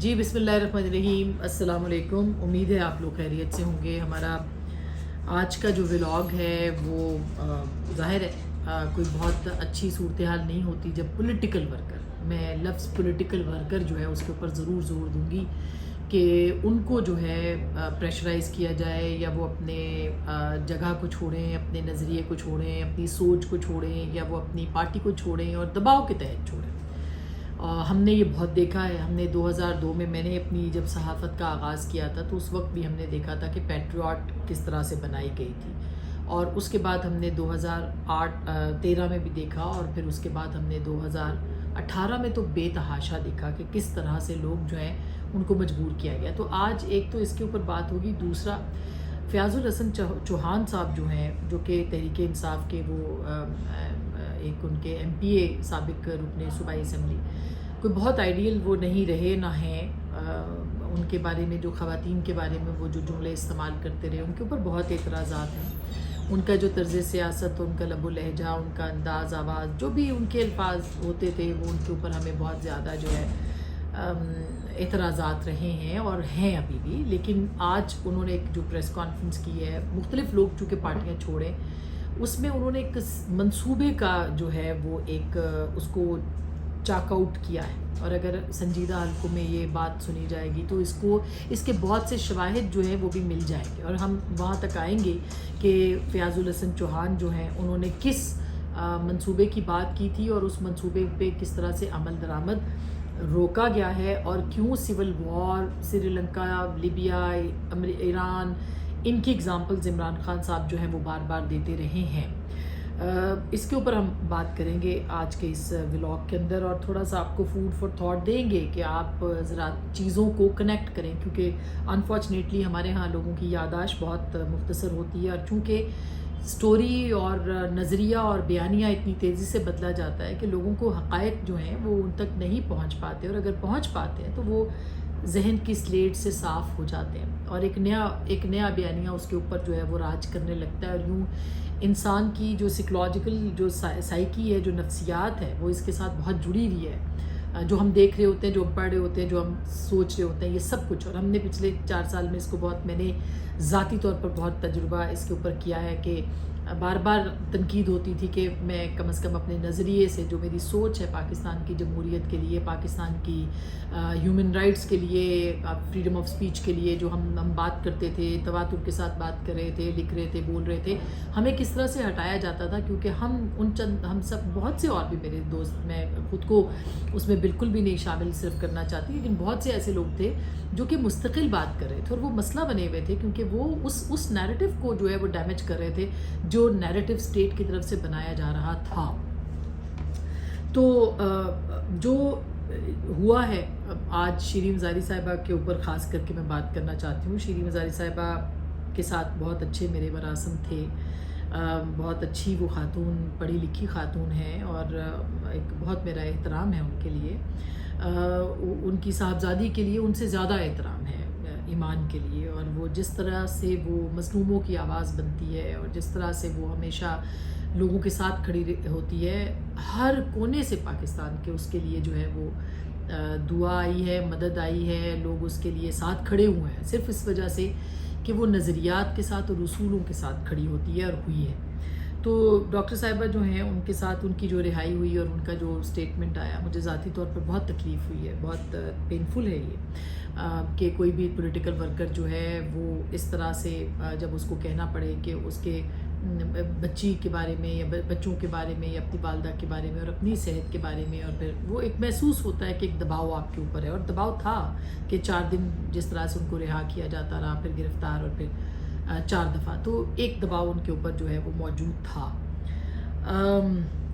جی بسم اللہ الرحمن الرحیم، السلام علیکم۔ امید ہے آپ لوگ خیریت سے ہوں گے۔ ہمارا آج کا جو ولاگ ہے وہ ظاہر ہے کوئی بہت اچھی صورتحال نہیں ہوتی جب پولیٹیکل ورکر، میں لفظ پولیٹیکل ورکر جو ہے اس کے اوپر ضرور زور دوں گی کہ ان کو جو ہے پریشرائز کیا جائے، یا وہ اپنے جگہ کو چھوڑیں، اپنے نظریے کو چھوڑیں، اپنی سوچ کو چھوڑیں، یا وہ اپنی پارٹی کو چھوڑیں اور دباؤ کے تحت چھوڑیں۔ ہم نے یہ بہت دیکھا ہے۔ ہم نے 2002 میں نے اپنی جب صحافت کا آغاز کیا تھا تو اس وقت بھی ہم نے دیکھا تھا کہ پیٹریوٹ کس طرح سے بنائی گئی تھی، اور اس کے بعد ہم نے 2013 میں بھی دیکھا، اور پھر اس کے بعد ہم نے 2018 میں تو بے تحاشا دیکھا کہ کس طرح سے لوگ جو ہیں ان کو مجبور کیا گیا۔ تو آج ایک تو اس کے اوپر بات ہوگی، دوسرا فیاض الحسن چوہان صاحب جو ہیں، جو کہ تحریک انصاف کے وہ ایک ان کے ایم پی اے سابق رکن صوبائی اسمبلی، کوئی بہت آئیڈیل وہ نہیں رہے نہ ہیں۔ ان کے بارے میں جو خواتین کے بارے میں وہ جو جملے استعمال کرتے رہے، ان کے اوپر بہت اعتراضات ہیں۔ ان کا جو طرز سیاست، ان کا لب و لہجہ، ان کا انداز آواز، جو بھی ان کے الفاظ ہوتے تھے وہ ان کے اوپر ہمیں بہت زیادہ جو ہے اعتراضات رہے ہیں اور ہیں ابھی بھی۔ لیکن آج انہوں نے ایک جو پریس کانفرنس کی ہے، مختلف لوگ چونکہ پارٹیاں چھوڑیں، اس میں انہوں نے ایک منصوبے کا جو ہے وہ ایک اس کو چاک آؤٹ کیا ہے، اور اگر سنجیدہ حلقوں میں یہ بات سنی جائے گی تو اس کے بہت سے شواہد جو ہیں وہ بھی مل جائیں گے، اور ہم وہاں تک آئیں گے کہ فیاض الحسن چوہان جو ہیں انہوں نے کس منصوبے کی بات کی تھی، اور اس منصوبے پہ کس طرح سے عمل درآمد روکا گیا ہے، اور کیوں civil war, Sri Lanka, Libya, Iran, ان کی اگزامپلز عمران خان صاحب جو ہیں وہ بار بار دیتے رہے ہیں۔ اس کے اوپر ہم بات کریں گے آج کے اس ولاگ کے اندر، اور تھوڑا سا آپ کو فوڈ فار تھاٹ دیں گے کہ آپ ذرا چیزوں کو کنیکٹ کریں، کیونکہ انفارچونیٹلی ہمارے ہاں لوگوں کی یادداشت بہت مختصر ہوتی ہے، اور چونکہ سٹوری اور نظریہ اور بیانیہ اتنی تیزی سے بدلا جاتا ہے کہ لوگوں کو حقائق جو ہیں وہ ان تک نہیں پہنچ پاتے، اور اگر پہنچ پاتے ہیں تو وہ ذہن کی سلیٹ سے صاف ہو جاتے ہیں، اور ایک نیا بیانیہ اس کے اوپر جو ہے وہ راج کرنے لگتا ہے، اور یوں انسان کی جو سائیکولوجیکل جو سائیکی ہے، جو نفسیات ہے، وہ اس کے ساتھ بہت جڑی ہوئی ہے۔ جو ہم دیکھ رہے ہوتے ہیں، جو ہم پڑھ رہے ہوتے ہیں، جو ہم سوچ رہے ہوتے ہیں، یہ سب کچھ، اور ہم نے پچھلے 4 سال میں اس کو میں نے ذاتی طور پر بہت تجربہ اس کے اوپر کیا ہے کہ بار بار تنقید ہوتی تھی کہ میں کم از کم اپنے نظریے سے، جو میری سوچ ہے پاکستان کی جمہوریت کے لیے، پاکستان کی ہیومن رائٹس کے لیے، فریڈم آف سپیچ کے لیے، جو ہم بات کرتے تھے، تواتر کے ساتھ بات کر رہے تھے، لکھ رہے تھے، بول رہے تھے، ہمیں کس طرح سے ہٹایا جاتا تھا، کیونکہ ہم سب بہت سے اور بھی میرے دوست، میں خود کو اس میں بالکل بھی نہیں شامل صرف کرنا چاہتی، لیکن بہت سے ایسے لوگ تھے جو کہ مستقل بات کر رہے تھے، اور وہ مسئلہ بنے ہوئے تھے، کیونکہ وہ اس نیریٹو کو جو ہے وہ ڈیمیج کر رہے تھے جو نیریٹو اسٹیٹ کی طرف سے بنایا جا رہا تھا۔ تو جو ہوا ہے، آج شیریں مزاری صاحبہ کے اوپر خاص کر کے میں بات کرنا چاہتی ہوں۔ شیریں مزاری صاحبہ کے ساتھ بہت اچھے میرے مراسم تھے، بہت اچھی وہ خاتون، پڑھی لکھی خاتون ہیں، اور ایک بہت میرا احترام ہے ان کے لیے، ان کی صاحبزادی کے لیے ان سے زیادہ احترام ہے ایمان کے لیے، اور وہ جس طرح سے وہ مظلوموں کی آواز بنتی ہے، اور جس طرح سے وہ ہمیشہ لوگوں کے ساتھ کھڑی ہوتی ہے، ہر کونے سے پاکستان کے اس کے لیے جو ہے وہ دعا آئی ہے، مدد آئی ہے، لوگ اس کے لیے ساتھ کھڑے ہوئے ہیں، صرف اس وجہ سے کہ وہ نظریات کے ساتھ اور اصولوں کے ساتھ کھڑی ہوتی ہے اور ہوئی ہے۔ تو ڈاکٹر صاحبہ جو ہیں، ان کے ساتھ ان کی جو رہائی ہوئی اور ان کا جو اسٹیٹمنٹ آیا، مجھے ذاتی طور پر بہت تکلیف ہوئی ہے، بہت پینفل ہے یہ کہ کوئی بھی پولیٹیکل ورکر جو ہے وہ اس طرح سے جب اس کو کہنا پڑے کہ اس کے بچی کے بارے میں، یا بچوں کے بارے میں، یا اپنی والدہ کے بارے میں، اور اپنی صحت کے بارے میں، اور پھر وہ ایک محسوس ہوتا ہے کہ ایک دباؤ آپ کے اوپر ہے، اور دباؤ تھا کہ 4 دن جس طرح سے ان کو رہا کیا جاتا رہا، پھر گرفتار، اور پھر 4 دفعہ، تو ایک دباؤ ان کے اوپر جو ہے وہ موجود تھا۔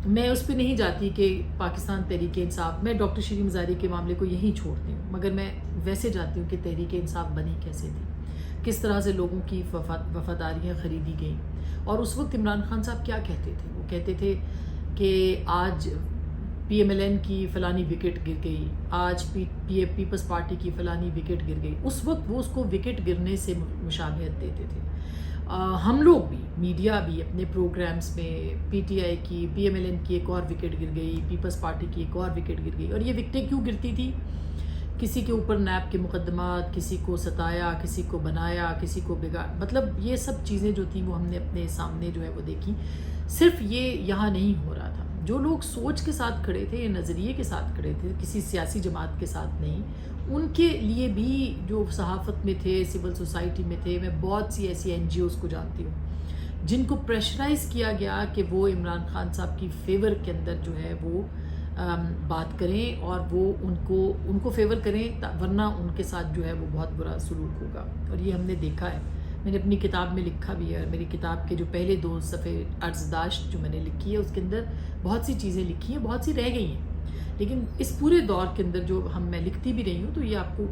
میں اس پہ نہیں جاتی کہ پاکستان تحریک انصاف، میں ڈاکٹر شیریں مزاری کے معاملے کو یہیں چھوڑتی ہوں، مگر میں ویسے جاتی ہوں کہ تحریک انصاف بنی کیسے تھی، کس طرح سے لوگوں کی وفاداریاں خریدی گئیں، اور اس وقت عمران خان صاحب کیا کہتے تھے؟ وہ کہتے تھے کہ آج پی ایم ایل این کی فلانی وکٹ گر گئی، آج پیپلز پارٹی کی فلانی وکٹ گر گئی، اس وقت وہ اس کو وکٹ گرنے سے مشابہت دیتے تھے۔ ہم لوگ بھی، میڈیا بھی اپنے پروگرامز میں پی ٹی آئی کی، پی ایم ایل این کی ایک اور وکٹ گر گئی، پیپلز پارٹی کی ایک اور وکٹ گر گئی، اور یہ وکٹیں کیوں گرتی تھی؟ کسی کے اوپر نیب کے مقدمات، کسی کو ستایا، کسی کو بنایا، کسی کو بگاڑ، مطلب یہ سب چیزیں جو تھیں وہ ہم نے اپنے سامنے جو ہے وہ دیکھی. صرف یہ یہاں نہیں ہو رہا تھا. جو لوگ سوچ کے ساتھ کھڑے تھے یا نظریے کے ساتھ کھڑے تھے، کسی سیاسی جماعت کے ساتھ نہیں، ان کے لیے بھی جو صحافت میں تھے، سول سوسائٹی میں تھے، میں بہت سی ایسی این جی اوز کو جانتی ہوں جن کو پریشرائز کیا گیا کہ وہ عمران خان صاحب کی فیور کے اندر جو ہے وہ بات کریں اور وہ ان کو فیور کریں، ورنہ ان کے ساتھ جو ہے وہ بہت برا سلوک ہوگا. اور یہ ہم نے دیکھا ہے. میں نے اپنی کتاب میں لکھا بھی ہے، اور میری کتاب کے جو پہلے 2 صفحے عرضداشت جو میں نے لکھی ہے اس کے اندر بہت سی چیزیں لکھی ہیں، بہت سی رہ گئی ہیں، لیکن اس پورے دور کے اندر جو میں لکھتی بھی رہی ہوں تو یہ آپ کو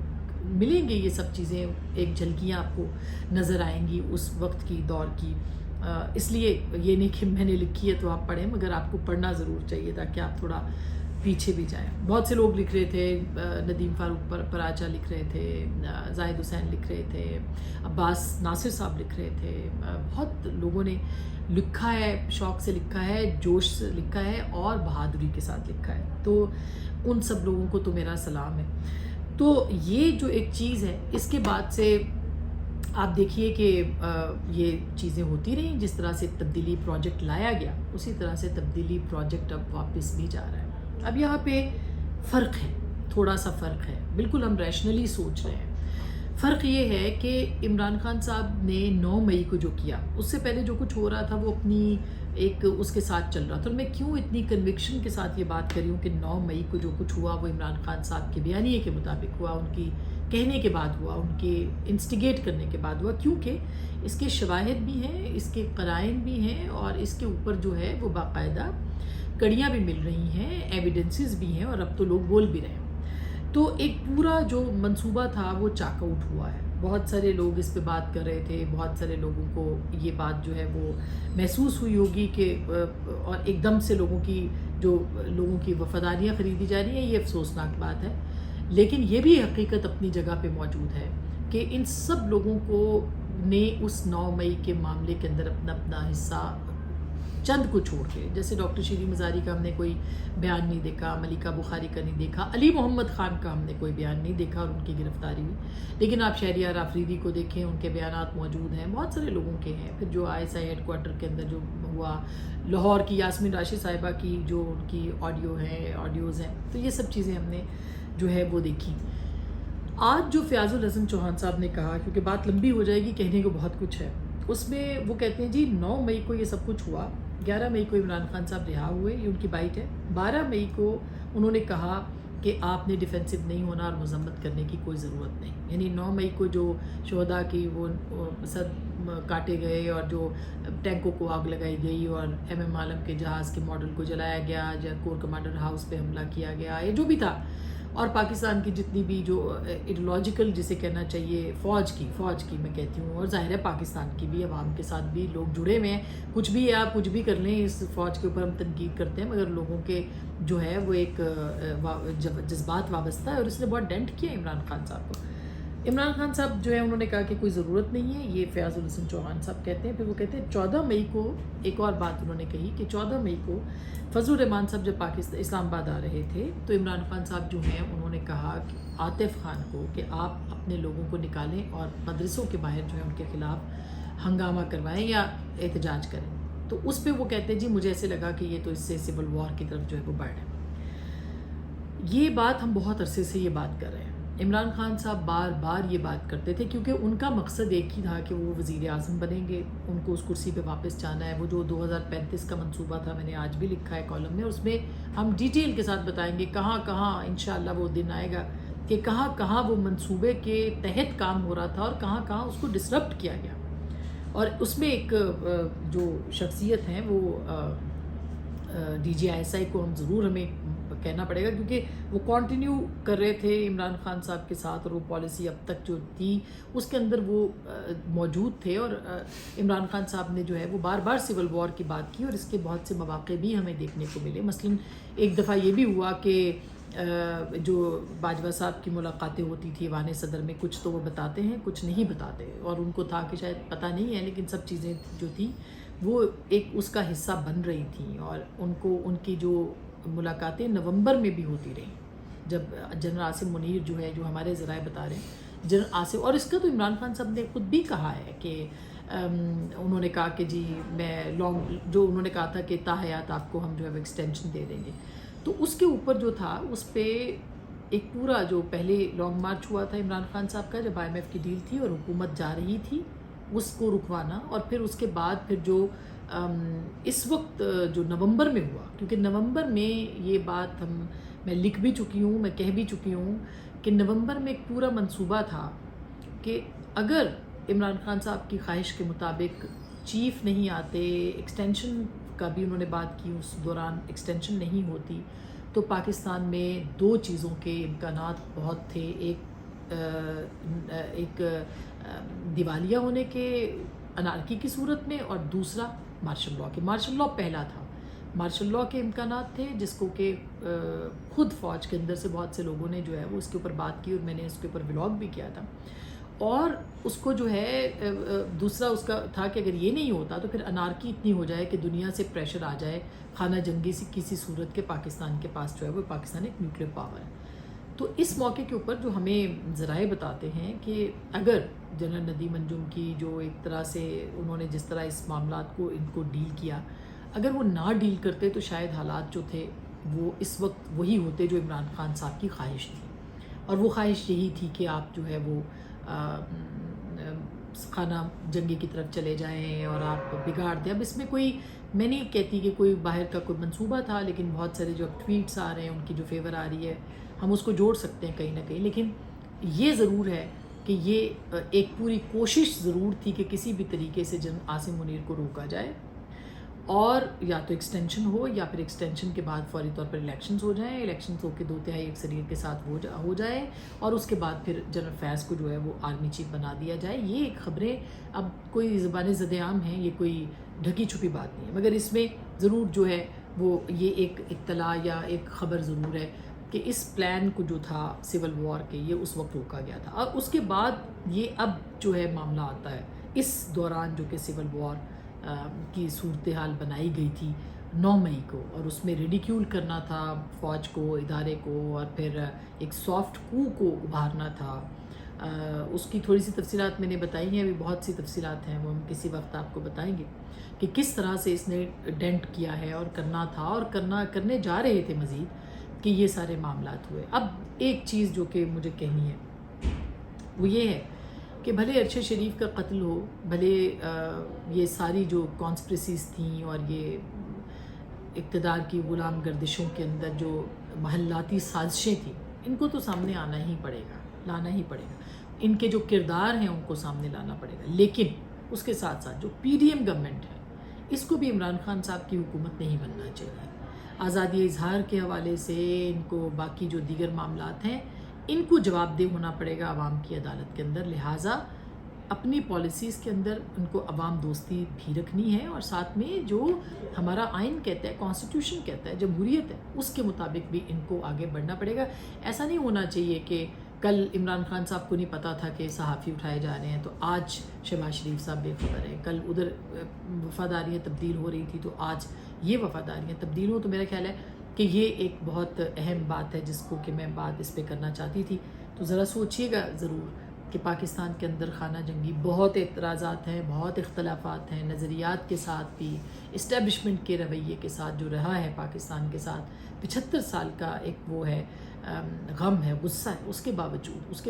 ملیں گے، یہ سب چیزیں ایک جھلکیاں آپ کو نظر آئیں گی اس وقت کی دور کی. اس لیے یہ نہیں کہ میں نے لکھی ہے تو آپ پڑھیں، مگر آپ کو پڑھنا ضرور چاہیے تاکہ آپ تھوڑا پیچھے بھی جائیں. بہت سے لوگ لکھ رہے تھے، ندیم فاروق پراچا لکھ رہے تھے، زاہد حسین لکھ رہے تھے، عباس ناصر صاحب لکھ رہے تھے. بہت لوگوں نے لکھا ہے، شوق سے لکھا ہے، جوش سے لکھا ہے اور بہادری کے ساتھ لکھا ہے. تو ان سب لوگوں کو تو میرا سلام ہے. تو یہ جو ایک چیز ہے، اس کے بعد سے آپ دیکھیے کہ یہ چیزیں ہوتی رہیں. جس طرح سے تبدیلی پروجیکٹ لایا گیا، اسی طرح سے تبدیلی پروجیکٹ اب واپس بھی جا رہا ہے. اب یہاں پہ فرق ہے، تھوڑا سا فرق ہے. بالکل ہم ریشنلی سوچ رہے ہیں. فرق یہ ہے کہ عمران خان صاحب نے 9 مئی کو جو کیا، اس سے پہلے جو کچھ ہو رہا تھا وہ اپنی ایک اس کے ساتھ چل رہا تھا. اور میں کیوں اتنی کنوکشن کے ساتھ یہ بات کر رہی ہوں کہ 9 مئی کو جو کچھ ہوا وہ عمران خان صاحب کے بیانیے کے مطابق ہوا، ان کی کہنے کے بعد ہوا، ان کے انسٹیگیٹ کرنے کے بعد ہوا، کیونکہ اس کے شواہد بھی ہیں، اس کے قرائن بھی ہیں، اور اس کے اوپر جو ہے وہ باقاعدہ کڑیاں بھی مل رہی ہیں، ایویڈنسز بھی ہیں، اور اب تو لوگ بول بھی رہے ہیں. تو ایک پورا جو منصوبہ تھا وہ چاک آؤٹ ہوا ہے. بہت سارے لوگ اس پہ بات کر رہے تھے، بہت سارے لوگوں کو یہ بات جو ہے وہ محسوس ہوئی ہوگی کہ اور ایک دم سے لوگوں کی وفاداریاں خریدی جا رہی ہیں. یہ افسوسناک بات ہے، لیکن یہ بھی حقیقت اپنی جگہ پہ موجود ہے کہ ان سب لوگوں کو نے اس 9 مئی کے معاملے کے اندر اپنا اپنا حصہ چند کو چھوڑ کے، جیسے ڈاکٹر شیریں مزاری کا ہم نے کوئی بیان نہیں دیکھا، ملکہ بخاری کا نہیں دیکھا، علی محمد خان کا ہم نے کوئی بیان نہیں دیکھا اور ان کی گرفتاری ہوئی. لیکن آپ شہریار آفریدی کو دیکھیں، ان کے بیانات موجود ہیں، بہت سارے لوگوں کے ہیں. پھر جو I S I had quarter کے اندر جو ہوا، لاہور کی یاسمین راشد صاحبہ کی جو ان کی آڈیوز ہیں، تو یہ سب چیزیں ہم نے جو ہے وہ دیکھی. آج جو فیاض الحسن چوہان صاحب نے کہا، کیونکہ بات لمبی ہو جائے گی، کہنے کو بہت کچھ ہے، اس میں وہ کہتے ہیں جی 9 مئی کو یہ سب کچھ ہوا، 11 مئی کو عمران خان صاحب رہا ہوئے، یہ ان کی بائٹ ہے. 12 مئی کو انہوں نے کہا کہ آپ نے ڈیفینسو نہیں ہونا اور مذمت کرنے کی کوئی ضرورت نہیں. یعنی 9 مئی کو جو شہداء کی وہ سر کاٹے گئے اور جو ٹینکوں کو آگ لگائی گئی اور ایم عالم کے جہاز کے ماڈل کو جلایا گیا، کور کمانڈر ہاؤس پہ حملہ کیا گیا، یہ جو بھی تھا، اور پاکستان کی جتنی بھی جو ایڈیولوجیکل جسے کہنا چاہیے فوج کی میں کہتی ہوں، اور ظاہر ہے پاکستان کی بھی عوام کے ساتھ بھی لوگ جڑے ہوئے ہیں. کچھ بھی ہے، آپ کچھ بھی کر لیں، اس فوج کے اوپر ہم تنقید کرتے ہیں، مگر لوگوں کے جو ہے وہ ایک جذبات وابستہ ہے، اور اس نے بہت ڈینٹ کیا عمران خان صاحب کو. عمران خان صاحب جو ہے انہوں نے کہا کہ کوئی ضرورت نہیں ہے، یہ فیاض الحسن چوہان صاحب کہتے ہیں. پھر وہ کہتے ہیں 14 مئی کو ایک اور بات انہوں نے کہی کہ 14 مئی کو فضل الرحمان صاحب جب اسلام آباد آ رہے تھے تو عمران خان صاحب جو ہیں انہوں نے کہا کہ عاطف خان کو کہ آپ اپنے لوگوں کو نکالیں اور مدرسوں کے باہر جو ہے ان کے خلاف ہنگامہ کروائیں یا احتجاج کریں. تو اس پہ وہ کہتے ہیں جی مجھے ایسے لگا کہ یہ تو اس سے سول وار کی طرف جو ہے وہ بڑھ ہے. یہ بات ہم بہت عرصے سے یہ بات کر رہے ہیں. عمران خان صاحب بار بار یہ بات کرتے تھے کیونکہ ان کا مقصد ایک ہی تھا کہ وہ وزیر اعظم بنیں گے، ان کو اس کرسی پہ واپس جانا ہے. وہ جو 2035 کا منصوبہ تھا، میں نے آج بھی لکھا ہے کالم میں، اس میں ہم ڈیٹیل کے ساتھ بتائیں گے کہاں کہاں انشاءاللہ وہ دن آئے گا کہ کہاں کہاں وہ منصوبے کے تحت کام ہو رہا تھا اور کہاں کہاں اس کو ڈسرپٹ کیا گیا. اور اس میں ایک جو شخصیت ہیں وہ D G I S I کو ہم ضرور ہمیں کہنا پڑے گا، کیونکہ وہ کنٹینیو کر رہے تھے عمران خان صاحب کے ساتھ، اور وہ پالیسی اب تک جو تھی اس کے اندر وہ موجود تھے. اور عمران خان صاحب نے جو ہے وہ بار بار سول وار کی بات کی، اور اس کے بہت سے مواقع بھی ہمیں دیکھنے کو ملے. مثلاً ایک دفعہ یہ بھی ہوا کہ جو باجوہ صاحب کی ملاقاتیں ہوتی تھی ایوان صدر میں، کچھ تو وہ بتاتے ہیں کچھ نہیں بتاتے، اور ان کو تھا کہ شاید پتہ نہیں ہے، لیکن سب چیزیں جو تھیں وہ ایک اس کا حصہ بن رہی تھیں. اور ان کی جو ملاقاتیں نومبر میں بھی ہوتی رہیں، جب جنرل عاصم منیر جو ہے، جو ہمارے ذرائع بتا رہے ہیں، جنرل عاصم، اور اس کا تو عمران خان صاحب نے خود بھی کہا ہے کہ انہوں نے کہا کہ جی میں جو انہوں نے کہا تھا کہ تا حیات آپ کو ہم جو ہے وہ ایکسٹینشن دے دیں گے، تو اس کے اوپر جو تھا اس پہ ایک پورا جو پہلے لانگ مارچ ہوا تھا عمران خان صاحب کا، جب IMF کی ڈیل تھی اور حکومت جا رہی تھی اس کو رکوانا، اور پھر اس کے بعد پھر جو اس وقت جو نومبر میں ہوا، کیونکہ نومبر میں یہ بات میں لکھ بھی چکی ہوں، میں کہہ بھی چکی ہوں کہ نومبر میں ایک پورا منصوبہ تھا کہ اگر عمران خان صاحب کی خواہش کے مطابق چیف نہیں آتے، ایکسٹینشن کا بھی انہوں نے بات کی، اس دوران ایکسٹینشن نہیں ہوتی تو پاکستان میں دو چیزوں کے امکانات بہت تھے، ایک دیوالیہ ہونے کے، انارکی کی صورت میں، اور دوسرا مارشل لاء کے۔ مارشل لاء پہلا تھا، مارشل لاء کے امکانات تھے جس کو کہ خود فوج کے اندر سے بہت سے لوگوں نے جو ہے وہ اس کے اوپر بات کی، اور میں نے اس کے اوپر ولاگ بھی کیا تھا، اور اس کو جو ہے دوسرا اس کا تھا کہ اگر یہ نہیں ہوتا تو پھر انارکی اتنی ہو جائے کہ دنیا سے پریشر آ جائے خانہ جنگی سے کسی صورت کے پاکستان کے پاس جو ہے وہ پاکستان ایک نیوکلیر پاور ہے۔ تو اس موقع کے اوپر جو ہمیں ذرائع بتاتے ہیں کہ اگر جنرل ندیم انجم کی جو ایک طرح سے انہوں نے جس طرح اس معاملات کو ان کو ڈیل کیا، اگر وہ نہ ڈیل کرتے تو شاید حالات جو تھے وہ اس وقت وہی ہوتے جو عمران خان صاحب کی خواہش تھی، اور وہ خواہش یہی تھی کہ آپ جو ہے وہ خانہ جنگی کی طرف چلے جائیں اور آپ بگاڑ دیں۔ اب اس میں کوئی، میں نہیں کہتی کہ کوئی باہر کا کوئی منصوبہ تھا، لیکن بہت سارے جو ٹویٹس آ رہے ہیں ان کی جو فیور آ رہی ہے ہم اس کو جوڑ سکتے ہیں کہیں نہ کہیں، لیکن یہ ضرور ہے کہ یہ ایک پوری کوشش ضرور تھی کہ کسی بھی طریقے سے جنرل عاصم منیر کو روکا جائے، اور یا تو ایکسٹینشن ہو یا پھر ایکسٹینشن کے بعد فوری طور پر الیکشنز ہو جائیں، الیکشنز ہو کے 2/3 اکثریت کے ساتھ ہو جائے، اور اس کے بعد پھر جنرل فیض کو جو ہے وہ آرمی چیف بنا دیا جائے۔ یہ ایک خبریں اب کوئی زبان زد عام ہیں، یہ کوئی ڈھکی چھپی بات نہیں ہے، مگر اس میں ضرور جو ہے وہ یہ ایک اطلاع یا ایک خبر ضرور ہے کہ اس پلان کو جو تھا سول وار کے، یہ اس وقت روکا گیا تھا، اور اس کے بعد یہ اب جو ہے معاملہ آتا ہے اس دوران جو کہ سول وار کی صورتحال بنائی گئی تھی 9 مئی کو، اور اس میں ریڈیکیول کرنا تھا فوج کو، ادارے کو، اور پھر ایک سافٹ کو ابھارنا تھا۔ اس کی تھوڑی سی تفصیلات میں نے بتائی ہیں، ابھی بہت سی تفصیلات ہیں وہ ہم کسی وقت آپ کو بتائیں گے کہ کس طرح سے اس نے ڈینٹ کیا ہے اور کرنا تھا اور کرنے جا رہے تھے مزید، کہ یہ سارے معاملات ہوئے۔ اب ایک چیز جو کہ مجھے کہنی ہے وہ یہ ہے کہ بھلے ارشد شریف کا قتل ہو، بھلے یہ ساری جو کانسپریسیز تھیں اور یہ اقتدار کی غلام گردشوں کے اندر جو محلاتی سازشیں تھیں، ان کو تو سامنے آنا ہی پڑے گا، لانا ہی پڑے گا، ان کے جو کردار ہیں ان کو سامنے لانا پڑے گا، لیکن اس کے ساتھ ساتھ جو PDM گورنمنٹ ہے اس کو بھی عمران خان صاحب کی حکومت نہیں بننا چاہیے۔ آزادی اظہار کے حوالے سے ان کو باقی جو دیگر معاملات ہیں ان کو جواب دہ ہونا پڑے گا عوام کی عدالت کے اندر، لہٰذا اپنی پالیسیز کے اندر ان کو عوام دوستی بھی رکھنی ہے، اور ساتھ میں جو ہمارا آئین کہتا ہے، کانسٹیٹیوشن کہتا ہے، جمہوریت ہے، اس کے مطابق بھی ان کو آگے بڑھنا پڑے گا۔ ایسا نہیں ہونا چاہیے کہ کل عمران خان صاحب کو نہیں پتا تھا کہ صحافی اٹھائے جا رہے ہیں تو آج شہباز شریف صاحب بے خبر ہیں، کل ادھر وفاداریاں تبدیل ہو رہی تھی تو آج یہ وفاداریاں تبدیل ہوں۔ تو میرا خیال ہے کہ یہ ایک بہت اہم بات ہے جس کو کہ میں بات اس پہ کرنا چاہتی تھی۔ تو ذرا سوچئے گا ضرور کہ پاکستان کے اندر خانہ جنگی بہت اعتراضات ہیں، بہت اختلافات ہیں، نظریات کے ساتھ بھی، اسٹیبلشمنٹ کے رویے کے ساتھ جو رہا ہے پاکستان کے ساتھ 75 سال کا ایک وہ ہے غم ہے، غصہ ہے، اس کے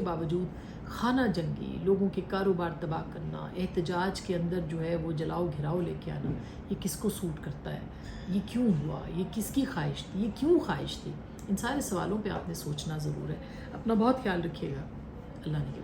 باوجود خانہ جنگی، لوگوں کے کاروبار تباہ کرنا، احتجاج کے اندر جو ہے وہ جلاؤ گھراؤ لے کے آنا، یہ کس کو سوٹ کرتا ہے؟ یہ کیوں ہوا؟ یہ کس کی خواہش تھی؟ یہ کیوں خواہش تھی؟ ان سارے سوالوں پہ آپ نے سوچنا ضرور ہے۔ اپنا بہت خیال رکھیے گا، اللہ نے